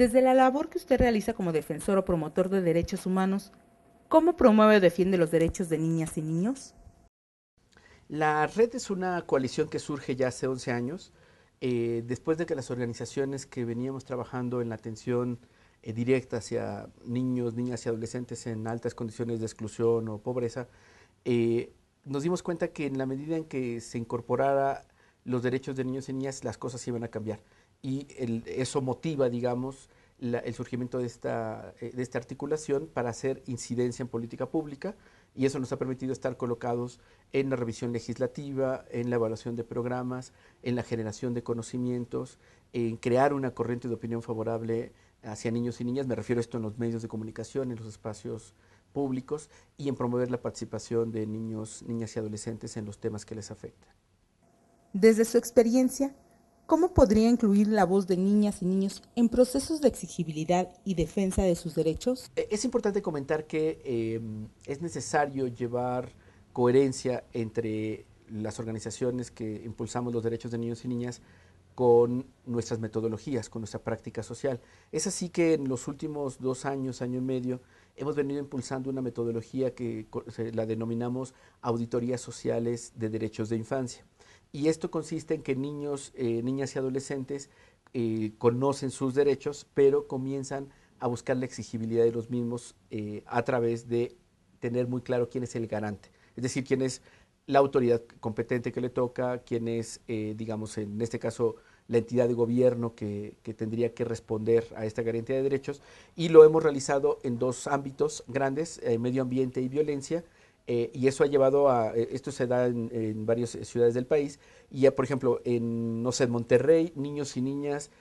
Desde la labor que usted realiza como defensor o promotor de derechos humanos, ¿cómo promueve o defiende los derechos de niñas y niños? La red es una coalición que surge ya hace 11 años, después de que las organizaciones que veníamos trabajando en la atención directa hacia niños, niñas y adolescentes en altas condiciones de exclusión o pobreza, eh, nos dimos cuenta que en la medida en que se incorporara los derechos de niños y niñas, las cosas iban a cambiar. Y eso motiva, digamos, el surgimiento de esta articulación para hacer incidencia en política pública, y eso nos ha permitido estar colocados en la revisión legislativa, en la evaluación de programas, en la generación de conocimientos, en crear una corriente de opinión favorable hacia niños y niñas. Me refiero a esto en los medios de comunicación, en los espacios públicos, y en promover la participación de niños, niñas y adolescentes en los temas que les afectan. Desde su experiencia, ¿cómo podría incluir la voz de niñas y niños en procesos de exigibilidad y defensa de sus derechos? Es importante comentar que es necesario llevar coherencia entre las organizaciones que impulsamos los derechos de niños y niñas con nuestras metodologías, con nuestra práctica social. Es así que en los últimos 2 años, año y medio, hemos venido impulsando una metodología que la denominamos auditorías sociales de derechos de infancia. Y esto consiste en que niños, niñas y adolescentes conocen sus derechos, pero comienzan a buscar la exigibilidad de los mismos a través de tener muy claro quién es el garante, es decir, quién es la autoridad competente que le toca, quién es, digamos, en este caso, la entidad de gobierno que tendría que responder a esta garantía de derechos, y lo hemos realizado en dos ámbitos grandes, medio ambiente y violencia, y eso ha llevado esto se da en varias ciudades del país, y ya, por ejemplo, en, no sé, en Monterrey, niños y niñas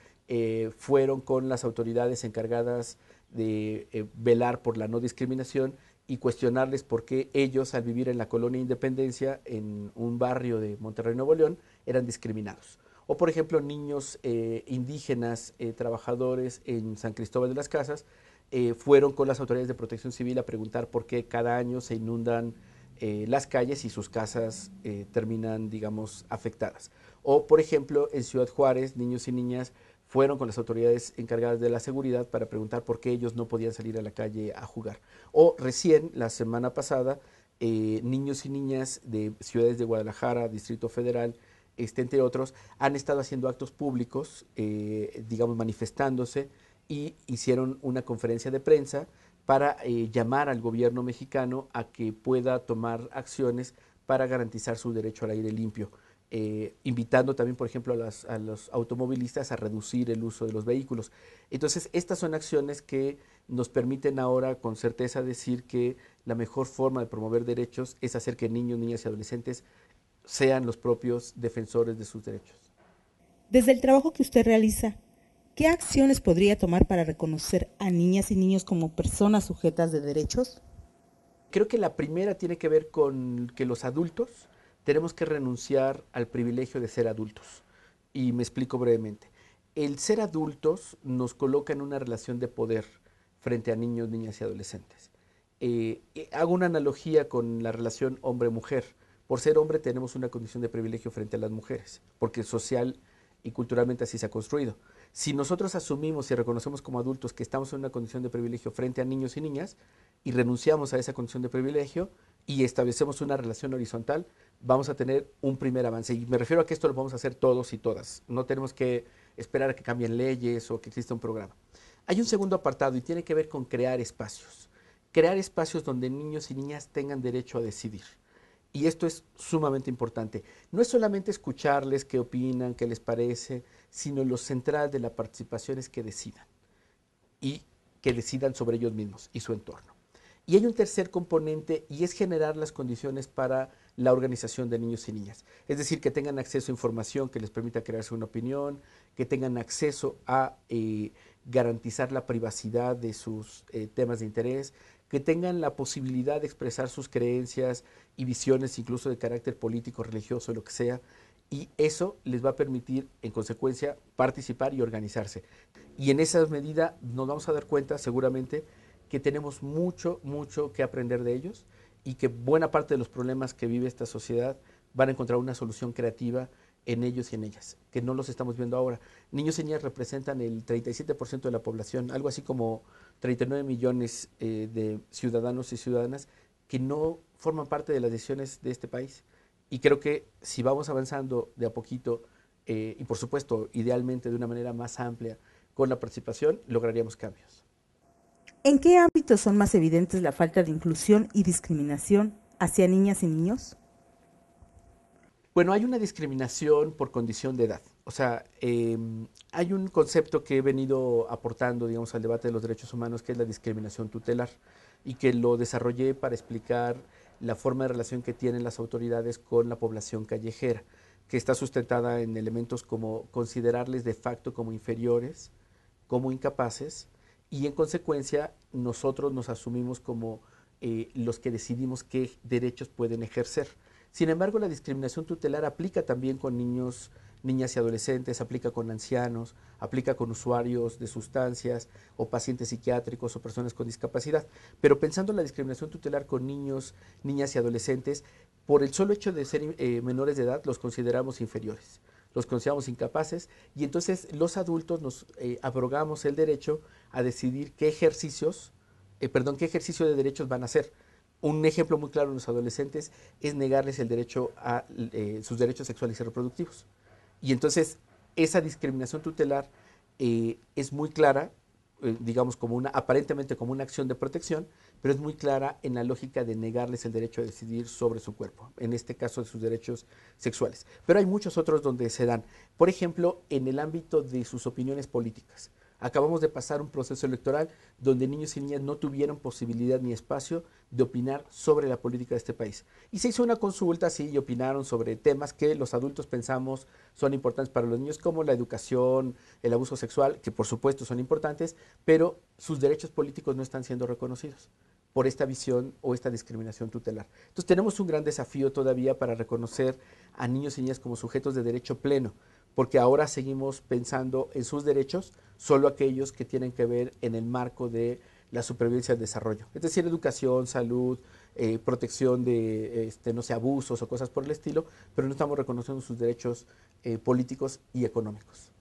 fueron con las autoridades encargadas de velar por la no discriminación y cuestionarles por qué ellos, al vivir en la colonia Independencia, en un barrio de Monterrey, Nuevo León, eran discriminados. O, por ejemplo, niños indígenas, trabajadores en San Cristóbal de las Casas, fueron con las autoridades de protección civil a preguntar por qué cada año se inundan las calles y sus casas terminan, digamos, afectadas. O, por ejemplo, en Ciudad Juárez, niños y niñas fueron con las autoridades encargadas de la seguridad para preguntar por qué ellos no podían salir a la calle a jugar. O recién, la semana pasada, niños y niñas de ciudades de Guadalajara, Distrito Federal, entre otros, han estado haciendo actos públicos, digamos, manifestándose, y hicieron una conferencia de prensa para llamar al gobierno mexicano a que pueda tomar acciones para garantizar su derecho al aire limpio. Invitando también, por ejemplo, a los automovilistas a reducir el uso de los vehículos. Entonces, estas son acciones que nos permiten ahora con certeza decir que la mejor forma de promover derechos es hacer que niños, niñas y adolescentes sean los propios defensores de sus derechos. Desde el trabajo que usted realiza, ¿qué acciones podría tomar para reconocer a niñas y niños como personas sujetas de derechos? Creo que la primera tiene que ver con que los adultos tenemos que renunciar al privilegio de ser adultos. Y me explico brevemente. El ser adultos nos coloca en una relación de poder frente a niños, niñas y adolescentes. Hago una analogía con la relación hombre-mujer. Por ser hombre tenemos una condición de privilegio frente a las mujeres, porque social y culturalmente así se ha construido. Si nosotros asumimos y reconocemos como adultos que estamos en una condición de privilegio frente a niños y niñas y renunciamos a esa condición de privilegio y establecemos una relación horizontal, vamos a tener un primer avance. Y me refiero a que esto lo vamos a hacer todos y todas. No tenemos que esperar a que cambien leyes o que exista un programa. Hay un segundo apartado y tiene que ver con crear espacios. Crear espacios donde niños y niñas tengan derecho a decidir. Y esto es sumamente importante. No es solamente escucharles qué opinan, qué les parece, sino lo central de la participación es que decidan y que decidan sobre ellos mismos y su entorno. Y hay un tercer componente y es generar las condiciones para la organización de niños y niñas. Es decir, que tengan acceso a información que les permita crearse una opinión, que tengan acceso a garantizar la privacidad de sus temas de interés, que tengan la posibilidad de expresar sus creencias y visiones, incluso de carácter político, religioso, lo que sea, y eso les va a permitir, en consecuencia, participar y organizarse. Y en esa medida nos vamos a dar cuenta, seguramente, que tenemos mucho, mucho que aprender de ellos y que buena parte de los problemas que vive esta sociedad van a encontrar una solución creativa en ellos y en ellas, que no los estamos viendo ahora. Niños y niñas representan el 37% de la población, algo así como 39 millones de ciudadanos y ciudadanas que no forman parte de las decisiones de este país. Y creo que si vamos avanzando de a poquito, y por supuesto, idealmente de una manera más amplia, con la participación, lograríamos cambios. ¿En qué ámbitos son más evidentes la falta de inclusión y discriminación hacia niñas y niños? Bueno, hay una discriminación por condición de edad. O sea, hay un concepto que he venido aportando, digamos, al debate de los derechos humanos, que es la discriminación tutelar, y que lo desarrollé para explicar la forma de relación que tienen las autoridades con la población callejera, que está sustentada en elementos como considerarles de facto como inferiores, como incapaces, y en consecuencia nosotros nos asumimos como los que decidimos qué derechos pueden ejercer. Sin embargo, la discriminación tutelar aplica también con niños, niñas y adolescentes, aplica con ancianos, aplica con usuarios de sustancias o pacientes psiquiátricos o personas con discapacidad. Pero pensando en la discriminación tutelar con niños, niñas y adolescentes, por el solo hecho de ser menores de edad, los consideramos inferiores, los consideramos incapaces y entonces los adultos nos abrogamos el derecho a decidir qué ejercicio de derechos van a hacer. Un ejemplo muy claro en los adolescentes es negarles el derecho a sus derechos sexuales y reproductivos. Y entonces esa discriminación tutelar es muy clara, digamos como aparentemente como una acción de protección, pero es muy clara en la lógica de negarles el derecho a decidir sobre su cuerpo, en este caso de sus derechos sexuales. Pero hay muchos otros donde se dan, por ejemplo, en el ámbito de sus opiniones políticas. Acabamos de pasar un proceso electoral donde niños y niñas no tuvieron posibilidad ni espacio de opinar sobre la política de este país. Y se hizo una consulta, sí, y opinaron sobre temas que los adultos pensamos son importantes para los niños, como la educación, el abuso sexual, que por supuesto son importantes, pero sus derechos políticos no están siendo reconocidos por esta visión o esta discriminación tutelar. Entonces tenemos un gran desafío todavía para reconocer a niños y niñas como sujetos de derecho pleno, porque ahora seguimos pensando en sus derechos, solo aquellos que tienen que ver en el marco de la supervivencia y el desarrollo. Es decir, educación, salud, protección de, no sé, abusos o cosas por el estilo, pero no estamos reconociendo sus derechos políticos y económicos.